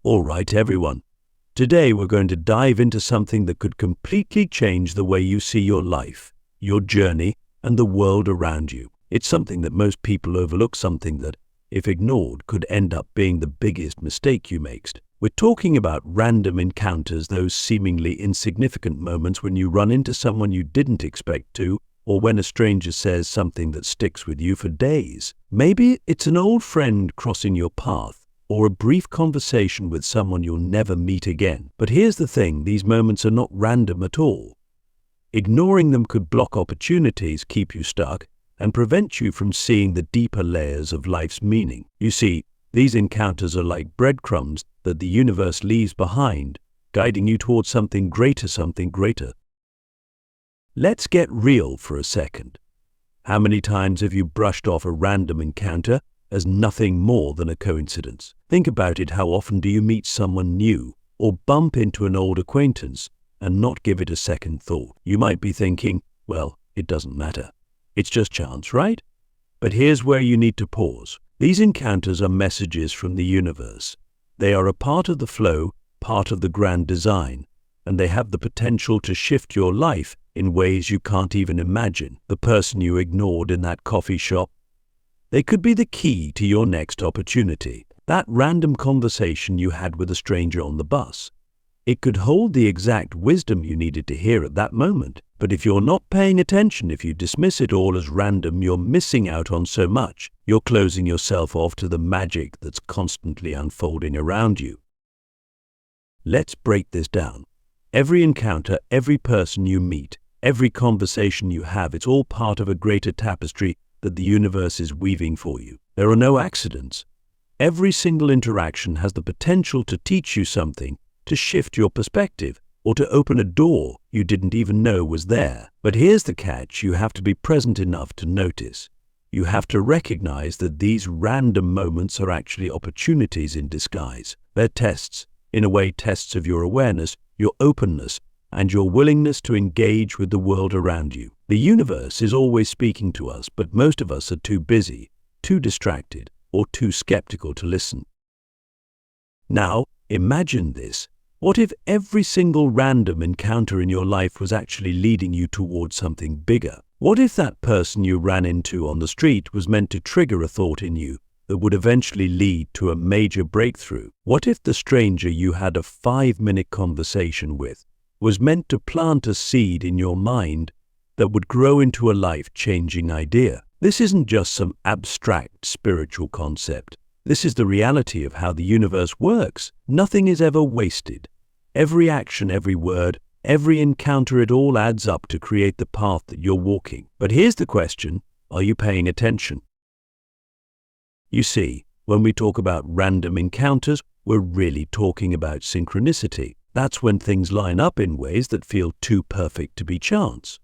All right, everyone. Today we're going to dive into something that could completely change the way you see your life, your journey, and the world around you. It's something that most people overlook, something that, if ignored, could end up being the biggest mistake you make. We're talking about random encounters, those seemingly insignificant moments when you run into someone you didn't expect to, or when a stranger says something that sticks with you for days. Maybe it's an old friend crossing your path, or a brief conversation with someone you'll never meet again. But here's the thing, these moments are not random at all. Ignoring them could block opportunities, keep you stuck, and prevent you from seeing the deeper layers of life's meaning. You see, these encounters are like breadcrumbs that the universe leaves behind, guiding you towards something greater, something greater. Let's get real for a second. How many times have you brushed off a random encounter as nothing more than a coincidence? Think about it. How often do you meet someone new or bump into an old acquaintance and not give it a second thought? You might be thinking, well, it doesn't matter. It's just chance, right? But here's where you need to pause. These encounters are messages from the universe. They are a part of the flow, part of the grand design, and they have the potential to shift your life in ways you can't even imagine. The person you ignored in that coffee shop, they could be the key to your next opportunity. That random conversation you had with a stranger on the bus, it could hold the exact wisdom you needed to hear at that moment. But if you're not paying attention, if you dismiss it all as random, you're missing out on so much. You're closing yourself off to the magic that's constantly unfolding around you. Let's break this down. Every encounter, every person you meet, every conversation you have, it's all part of a greater tapestry that the universe is weaving for you. There are no accidents. Every single interaction has the potential to teach you something, to shift your perspective, or to open a door you didn't even know was there. But here's the catch: you have to be present enough to notice. You have to recognize that these random moments are actually opportunities in disguise. They're tests, in a way tests of your awareness, your openness, and your willingness to engage with the world around you. The universe is always speaking to us, but most of us are too busy, too distracted, or too skeptical to listen. Now, imagine this. What if every single random encounter in your life was actually leading you towards something bigger? What if that person you ran into on the street was meant to trigger a thought in you that would eventually lead to a major breakthrough? What if the stranger you had a 5-minute conversation with was meant to plant a seed in your mind that would grow into a life-changing idea? This isn't just some abstract spiritual concept. This is the reality of how the universe works. Nothing is ever wasted. Every action, every word, every encounter, it all adds up to create the path that you're walking. But here's the question: are you paying attention? You see, when we talk about random encounters, we're really talking about synchronicity. That's when things line up in ways that feel too perfect to be chance.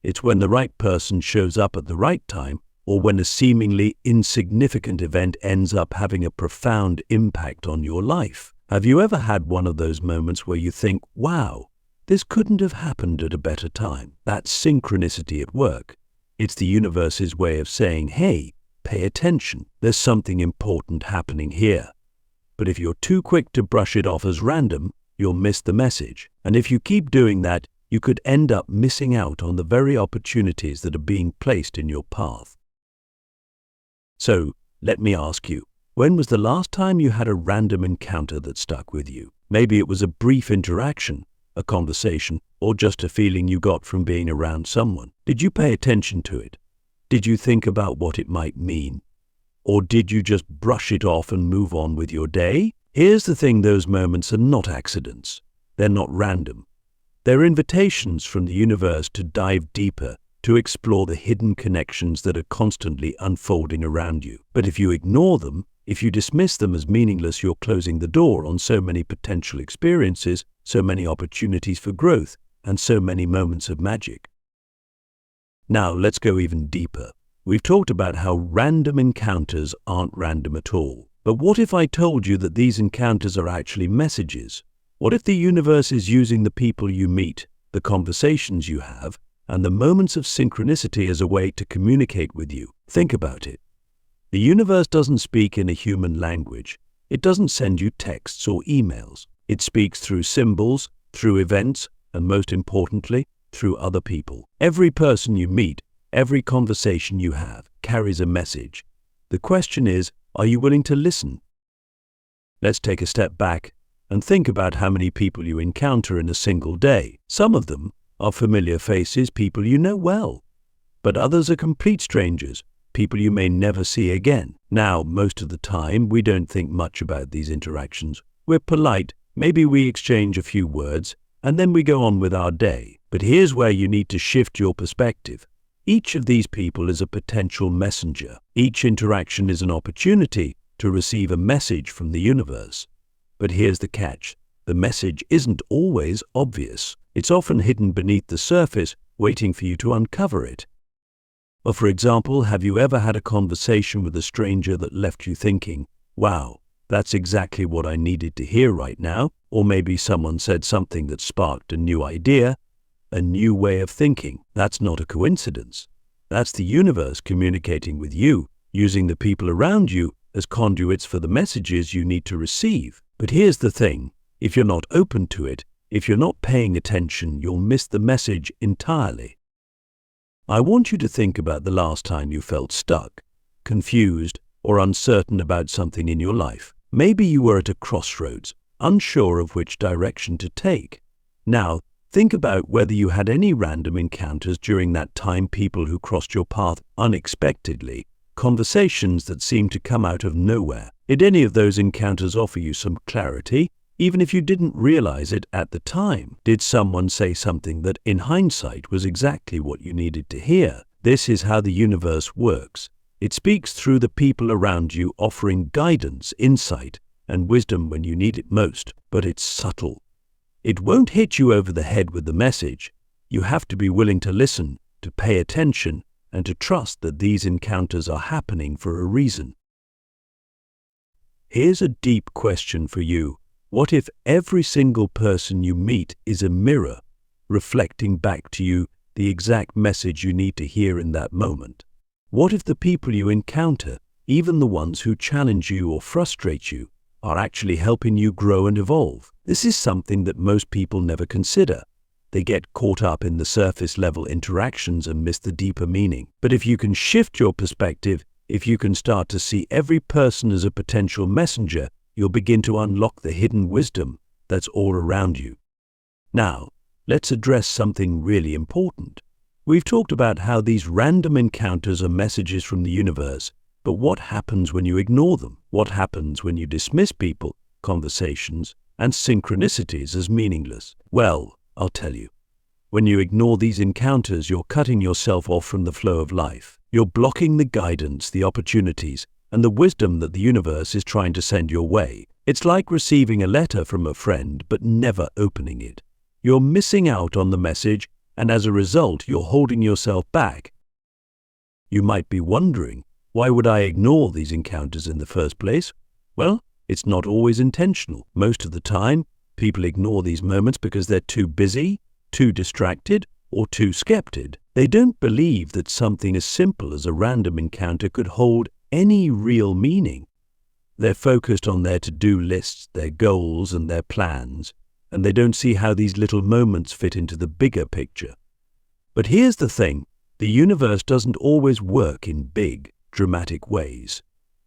It's when the right person shows up at the right time, or when a seemingly insignificant event ends up having a profound impact on your life. Have you ever had one of those moments where you think, wow, this couldn't have happened at a better time? That's synchronicity at work. It's the universe's way of saying, hey, pay attention. There's something important happening here. But if you're too quick to brush it off as random, you'll miss the message. And if you keep doing that, you could end up missing out on the very opportunities that are being placed in your path. So, let me ask you, when was the last time you had a random encounter that stuck with you? Maybe it was a brief interaction, a conversation, or just a feeling you got from being around someone. Did you pay attention to it? Did you think about what it might mean? Or did you just brush it off and move on with your day? Here's the thing, those moments are not accidents. They're not random. They're invitations from the universe to dive deeper, to explore the hidden connections that are constantly unfolding around you. But if you ignore them, if you dismiss them as meaningless, you're closing the door on so many potential experiences, so many opportunities for growth, and so many moments of magic. Now, let's go even deeper. We've talked about how random encounters aren't random at all. But what if I told you that these encounters are actually messages? What if the universe is using the people you meet, the conversations you have, and the moments of synchronicity as a way to communicate with you? Think about it. The universe doesn't speak in a human language. It doesn't send you texts or emails. It speaks through symbols, through events, and most importantly, through other people. Every person you meet, every conversation you have, carries a message. The question is, are you willing to listen? Let's take a step back and think about how many people you encounter in a single day. Some of them are familiar faces, people you know well, but others are complete strangers, people you may never see again. Now, most of the time, we don't think much about these interactions. We're polite, maybe we exchange a few words, and then we go on with our day. But here's where you need to shift your perspective. Each of these people is a potential messenger. Each interaction is an opportunity to receive a message from the universe. But here's the catch. The message isn't always obvious. It's often hidden beneath the surface, waiting for you to uncover it. Or for example, have you ever had a conversation with a stranger that left you thinking, wow, that's exactly what I needed to hear right now? Or maybe someone said something that sparked a new idea, a new way of thinking. That's not a coincidence. That's the universe communicating with you, using the people around you as conduits for the messages you need to receive. But here's the thing, if you're not open to it, if you're not paying attention, you'll miss the message entirely. I want you to think about the last time you felt stuck, confused, or uncertain about something in your life. Maybe you were at a crossroads, unsure of which direction to take. Now, think about whether you had any random encounters during that time, people who crossed your path unexpectedly, conversations that seemed to come out of nowhere. Did any of those encounters offer you some clarity, even if you didn't realize it at the time? Did someone say something that, in hindsight, was exactly what you needed to hear? This is how the universe works. It speaks through the people around you, offering guidance, insight, and wisdom when you need it most. But it's subtle. It won't hit you over the head with the message. You have to be willing to listen, to pay attention, and to trust that these encounters are happening for a reason. Here's a deep question for you. What if every single person you meet is a mirror, reflecting back to you the exact message you need to hear in that moment? What if the people you encounter, even the ones who challenge you or frustrate you, are actually helping you grow and evolve? This is something that most people never consider. They get caught up in the surface level interactions and miss the deeper meaning. But if you can shift your perspective, if you can start to see every person as a potential messenger, you'll begin to unlock the hidden wisdom that's all around you. Now, let's address something really important. We've talked about how these random encounters are messages from the universe, but what happens when you ignore them? What happens when you dismiss people, conversations, and synchronicities as meaningless? Well, I'll tell you. When you ignore these encounters, you're cutting yourself off from the flow of life. You're blocking the guidance, the opportunities, and the wisdom that the universe is trying to send your way. It's like receiving a letter from a friend but never opening it. You're missing out on the message, and as a result, you're holding yourself back. You might be wondering, why would I ignore these encounters in the first place? Well, it's not always intentional. Most of the time, people ignore these moments because they're too busy, too distracted, or too skeptic. They don't believe that something as simple as a random encounter could hold any real meaning. They're focused on their to-do lists, their goals, and their plans, and they don't see how these little moments fit into the bigger picture. But here's the thing, the universe doesn't always work in big, dramatic ways.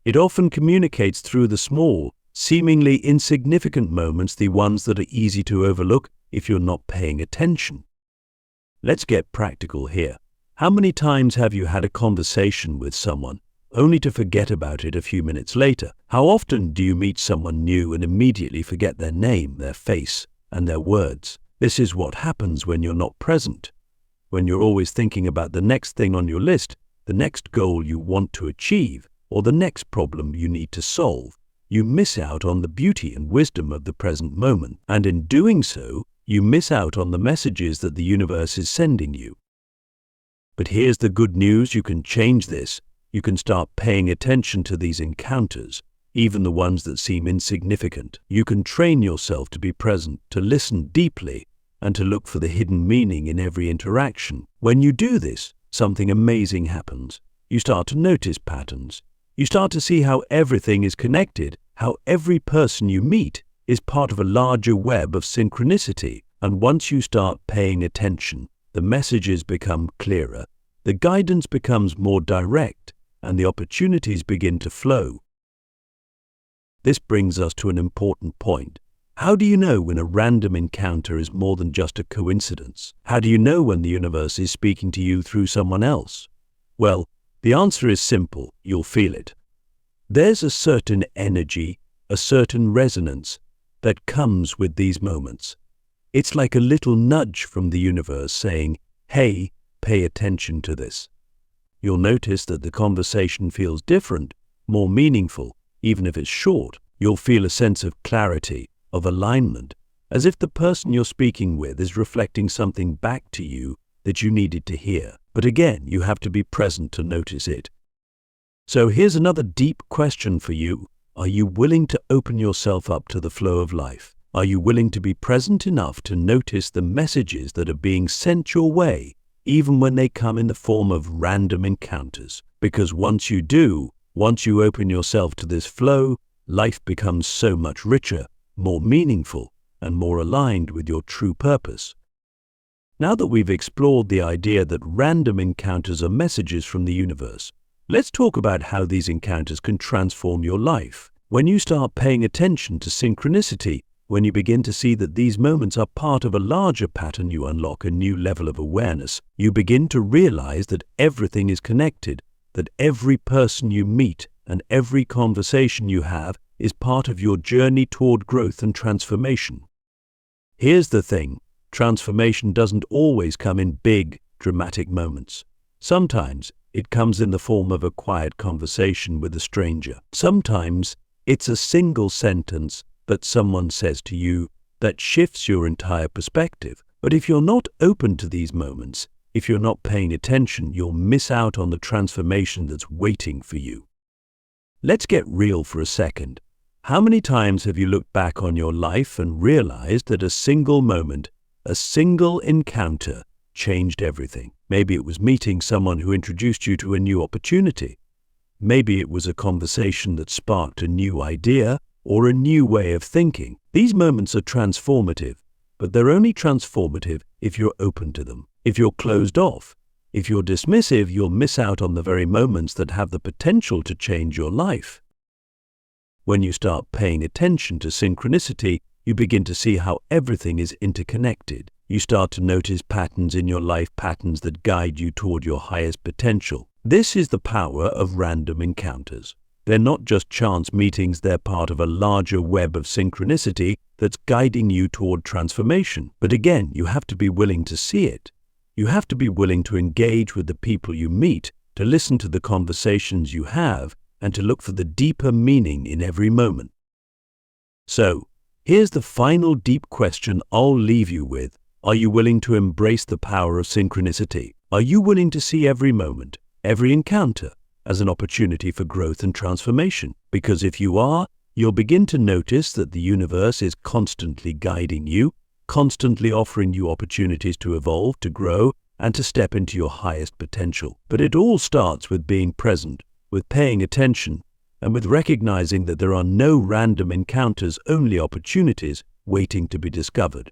It often communicates through the small, seemingly insignificant moments, the ones that are easy to overlook if you're not paying attention. Let's get practical here. How many times have you had a conversation with someone only to forget about it a few minutes later? How often do you meet someone new and immediately forget their name, their face, and their words? This is what happens when you're not present. When you're always thinking about the next thing on your list, the next goal you want to achieve, or the next problem you need to solve, you miss out on the beauty and wisdom of the present moment. And in doing so, you miss out on the messages that the universe is sending you. But here's the good news, you can change this. You can start paying attention to these encounters, even the ones that seem insignificant. You can train yourself to be present, to listen deeply, and to look for the hidden meaning in every interaction. When you do this, something amazing happens. You start to notice patterns. You start to see how everything is connected, how every person you meet is part of a larger web of synchronicity. And once you start paying attention, the messages become clearer, the guidance becomes more direct, and the opportunities begin to flow. This brings us to an important point. How do you know when a random encounter is more than just a coincidence? How do you know when the universe is speaking to you through someone else? Well, the answer is simple. You'll feel it. There's a certain energy, a certain resonance that comes with these moments. It's like a little nudge from the universe saying, "Hey, pay attention to this." You'll notice that the conversation feels different, more meaningful, even if it's short. You'll feel a sense of clarity, of alignment, as if the person you're speaking with is reflecting something back to you that you needed to hear. But again, you have to be present to notice it. So here's another deep question for you. Are you willing to open yourself up to the flow of life? Are you willing to be present enough to notice the messages that are being sent your way, even when they come in the form of random encounters? Because once you do, once you open yourself to this flow, life becomes so much richer, more meaningful, and more aligned with your true purpose. Now that we've explored the idea that random encounters are messages from the universe, let's talk about how these encounters can transform your life. When you start paying attention to synchronicity, when you begin to see that these moments are part of a larger pattern, you unlock a new level of awareness. You begin to realize that everything is connected, that every person you meet and every conversation you have is part of your journey toward growth and transformation. Here's the thing. Transformation doesn't always come in big, dramatic moments. Sometimes it comes in the form of a quiet conversation with a stranger. Sometimes it's a single sentence that someone says to you that shifts your entire perspective. But if you're not open to these moments, if you're not paying attention, you'll miss out on the transformation that's waiting for you. Let's get real for a second. How many times have you looked back on your life and realized that a single moment, a single encounter changed everything? Maybe it was meeting someone who introduced you to a new opportunity. Maybe it was a conversation that sparked a new idea or a new way of thinking. These moments are transformative, but they're only transformative if you're open to them. If you're closed off, if you're dismissive, you'll miss out on the very moments that have the potential to change your life. When you start paying attention to synchronicity, you begin to see how everything is interconnected. You start to notice patterns in your life, patterns that guide you toward your highest potential. This is the power of random encounters. They're not just chance meetings, they're part of a larger web of synchronicity that's guiding you toward transformation. But again, you have to be willing to see it. You have to be willing to engage with the people you meet, to listen to the conversations you have, and to look for the deeper meaning in every moment. So, here's the final deep question I'll leave you with. Are you willing to embrace the power of synchronicity? Are you willing to see every moment, every encounter, as an opportunity for growth and transformation? Because if you are, you'll begin to notice that the universe is constantly guiding you, constantly offering you opportunities to evolve, to grow, and to step into your highest potential. But it all starts with being present, with paying attention, and with recognizing that there are no random encounters, only opportunities waiting to be discovered.